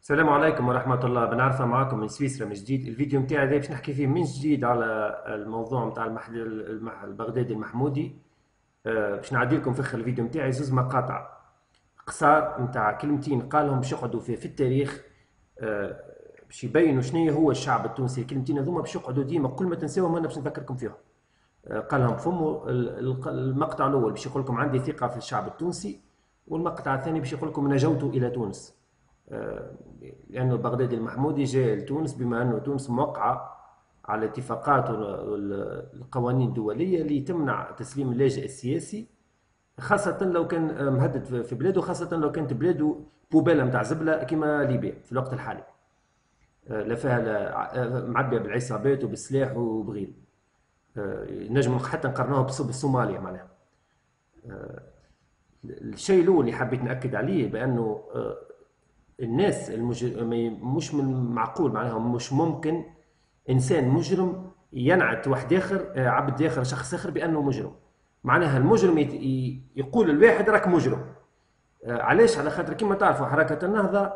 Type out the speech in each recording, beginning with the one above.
السلام عليكم ورحمة الله. بنعرفها معاكم من سويسرا من جديد. الفيديو متاعي هذا باش نحكي فيه من جديد على الموضوع متاع البغدادي المحمودي. باش نعدي لكم في اخر الفيديو متاعي زوز مقاطع قصار متاع كلمتين قالهم باش يقعدوا في التاريخ. باش يبينوا شنو هو الشعب التونسي. الكلمتين هذوما باش يقعدوا ديما كل ما تنساوهم انا باش نذكركم فيهم. قالهم فمو. المقطع الاول باش يقول لكم عندي ثقة في الشعب التونسي، والمقطع الثاني باش يقول لكم نجوت الى تونس. لأنه بغدادي المحمودي جاء لتونس بما أنه تونس موقعة على اتفاقات والقوانين الدولية اللي تمنع تسليم اللاجئ السياسي، خاصة لو كان مهدد في بلاده، خاصة لو كانت بلاده بوبالة متاع زبلة كما ليبيا في الوقت الحالي. لا فيها معبية بالعصابات وبالسلاح وبغيره. نجم حتى نقارنوها بالصوماليا معناها. الشيء الأول اللي حبيت نأكد عليه بأنه الناس مش من معقول معناها مش ممكن انسان مجرم ينعت واحد اخر، عبد اخر، شخص اخر بانه مجرم. معناها المجرم يقول الواحد راك مجرم. علاش؟ على خاطر كما تعرفوا حركه النهضه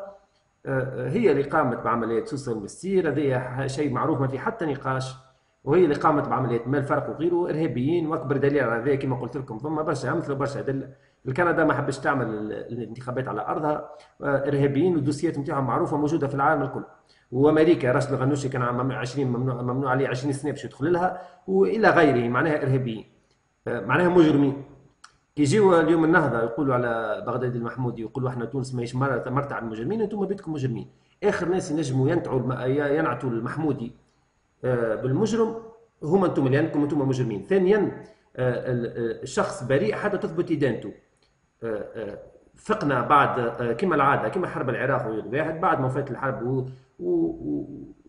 هي اللي قامت بعمليه سوسه المستير، هذا شيء معروف ما في حتى نقاش. وهي اللي قامت بعمليه ما الفرق وغيره ارهابيين، واكبر دليل على ذلك كما قلت لكم ثم برشا امثله برشا ادله. الكندا ما حبش تعمل الانتخابات على ارضها، ارهابيين والدوسيات نتاعهم معروفه موجوده في العالم الكل. وامريكا راشد الغنوشي كان عام 20 ممنوع عليه 20 سنه باش يدخل لها، والى غيره معناها ارهابيين، معناها مجرمين. كي يجيو اليوم النهضه يقولوا على بغداد المحمودي، يقولوا احنا تونس ماهيش مرتع المجرمين، انتم بدكم مجرمين. اخر ناس ينجموا ينعتوا المحمودي بالمجرم هم انتم، لانكم انتم مجرمين. ثانيا الشخص بريء حتى تثبت ادانته. فقنا بعد كما العاده كما حرب العراق وغير واحد، بعد ما فات الحرب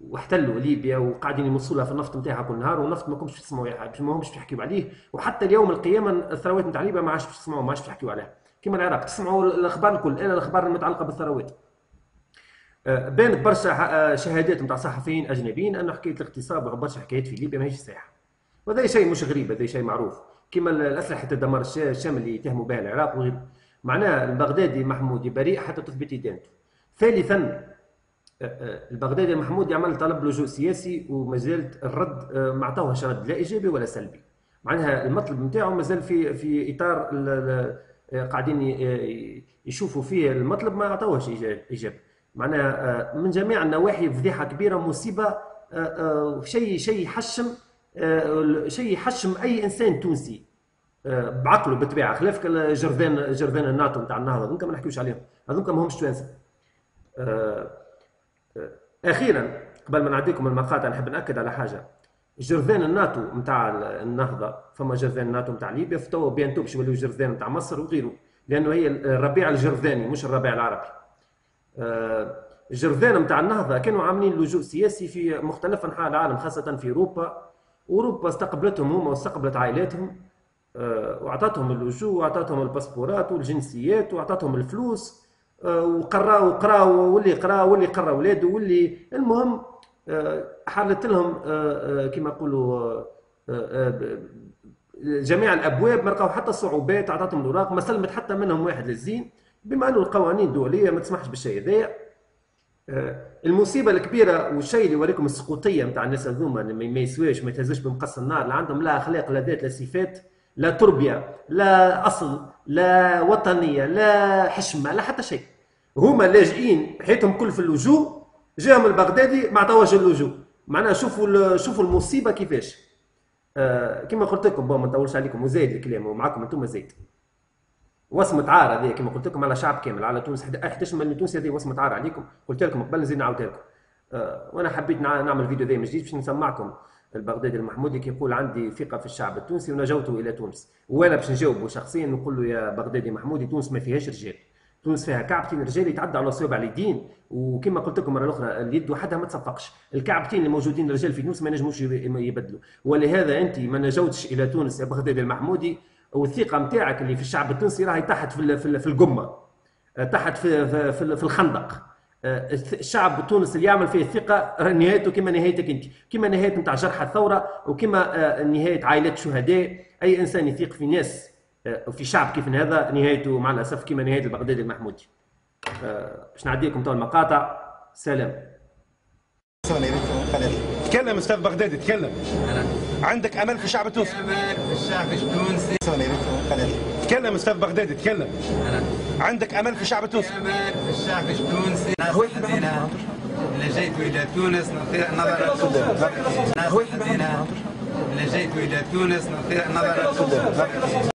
واحتلوا ليبيا وقاعدين يمصوا في النفط نتاعها كل نهار، والنفط ما كنتش تسمعوا ما همش يحكيوا عليه، وحتى اليوم القيامه الثروات نتاع ليبيا ما عادش تسمعوا، ما عادش يحكيوا عليها. كما العراق تسمعوا الاخبار الكل الا الاخبار المتعلقه بالثروات. بانت برشا شهادات نتاع صحفيين اجنبيين انه حكايه الاغتصاب وبرشا حكايات في ليبيا ماهيش صحيحه. وهذا شيء مش غريب، هذا شيء معروف. كما الاسلحه الدمار الشامل اللي يتهموا بها العراق وغيره. معناها البغدادي المحمودي بريء حتى تثبت ادانته. ثالثا البغدادي المحمودي عمل طلب لجوء سياسي وما زالت الرد ما عطاوهش رد لا ايجابي ولا سلبي. معناها المطلب نتاعو مازال في اطار قاعدين يشوفوا فيه المطلب، ما عطاوهش ايجابي. معناها من جميع النواحي فضيحه كبيره، مصيبه، شيء يحشم، شيء يحشم اي انسان تونسي بعقله بالطبيعه، خلاف جرذان الناتو نتاع النهضه هذوك ما نحكيوش عليهم، هذوك ما همش توانسه. اخيرا قبل ما نعطيكم المقاطع نحب ناكد على حاجه. جرذان الناتو نتاع النهضه فما جرذان الناتو نتاع ليبيا، فتو بيانتو باش يوليو جرذان نتاع مصر وغيره، لانه هي الربيع الجرذاني مش الربيع العربي. الجرذان نتاع النهضه كانوا عاملين لجوء سياسي في مختلف انحاء العالم، خاصه في اوروبا استقبلتهم هم واستقبلت عائلاتهم، واعطتهم اللجوء واعطتهم الباسبورات والجنسيات واعطتهم الفلوس، وقراوا واللي قرا اولاده واللي المهم حلت لهم كما يقولوا جميع الابواب، ما لقاو حتى صعوبات، اعطتهم الاوراق، ما سلمت حتى منهم واحد للزين، بما انه القوانين الدوليه ما تسمحش بالشيء هذايا. المصيبه الكبيره والشيء اللي يوريكم السقوطيه نتاع الناس هذوما، ما يسواش، ما يتهزوش بمقص النار، لا عندهم لا اخلاق لا ذات لا صفات لا تربيه لا اصل لا وطنيه لا حشمه لا حتى شيء. هما لاجئين حياتهم كل في اللجوء، جاهم البغدادي ما عطاوش اللجوء. معناها شوفوا المصيبه كيفاش. كما قلت لكم ما نطولش عليكم وزايد الكلام ومعكم انتم زايد. وصمة عار هذه كما قلت لكم على شعب كامل، على تونس 11 مليون تونسي، هذه وصمة عار عليكم. قلت لكم قبل نزيد نعاودها لكم. وانا حبيت نعمل فيديو ذا من جديد باش نسمعكم البغدادي المحمودي كيقول عندي ثقة في الشعب التونسي ونجوت الى تونس. وانا باش نجاوبه شخصيا نقول له يا بغدادي محمودي تونس ما فيهاش رجال، تونس فيها كعبتين رجال يتعدى على صوابع اليدين، وكما قلت لكم مره اخرى اليد وحدها ما تصفقش، الكعبتين اللي موجودين الرجال في تونس ما ينجموش يبدلوا. ولهذا انت ما نجوتش الى تونس يا بغدادي المحمودي، والثقه نتاعك اللي في الشعب التونسي راهي تحت في القمه، تحت في الخندق. الشعب التونسي اللي يعمل فيه الثقه نهايته كما نهايتك انت، كما نهايه نتاع جرحى الثوره، وكما نهايه عائلات الشهداء. اي انسان يثيق في ناس وفي شعب كيف هذا نهايته مع الاسف كما نهايه البغدادي المحمودي. باش نعدي لكم تو المقاطع سلام. تكلم استاذ بغدادي، تكلم. عندك امل في الشعب التونسي؟ امل في الشعب التونسي. تكلم استاذ بغدادي، تكلم. عندك امل في الشعب التونسي؟ امل في الشعب التونسي. ناس حزينه لجيت الى تونس نظرا ناس حزينه لجيت الى تونس نظرا